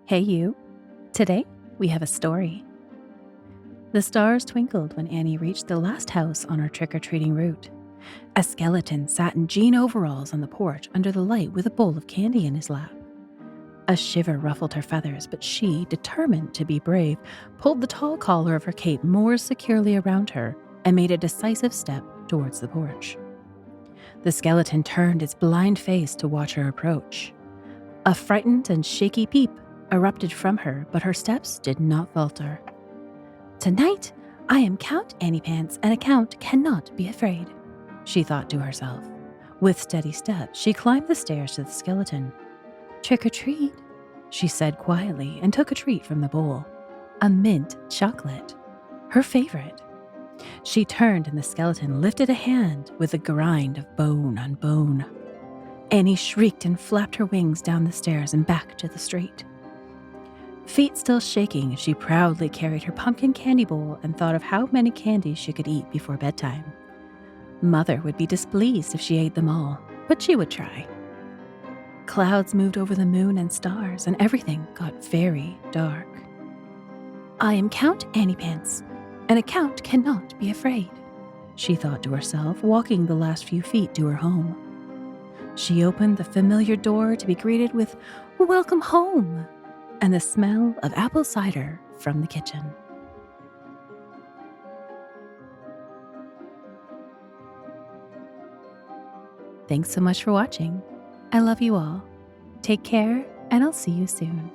Hey, you. Today, we have a story. The stars twinkled when Annie reached the last house on her trick or treating route. A skeleton sat in jean overalls on the porch under the light with a bowl of candy in his lap. A shiver ruffled her feathers, but she, determined to be brave, pulled the tall collar of her cape more securely around her and made a decisive step towards the porch. The skeleton turned its blind face to watch her approach. A frightened and shaky peep erupted from her, but her steps did not falter. "Tonight, I am Count Anniepants, and a count cannot be afraid," she thought to herself. With steady steps, she climbed the stairs to the skeleton. "Trick or treat," she said quietly, and took a treat from the bowl. A mint chocolate, her favorite. She turned, and the skeleton lifted a hand with a grind of bone on bone. Annie shrieked and flapped her wings down the stairs and back to the street. Feet still shaking, she proudly carried her pumpkin candy bowl and thought of how many candies she could eat before bedtime. Mother would be displeased if she ate them all, but she would try. Clouds moved over the moon and stars, and everything got very dark. "I am Count Anniepants, and a count cannot be afraid," she thought to herself, walking the last few feet to her home. She opened the familiar door to be greeted with "Welcome home!" and the smell of apple cider from the kitchen. Thanks so much for watching. I love you all. Take care, and I'll see you soon.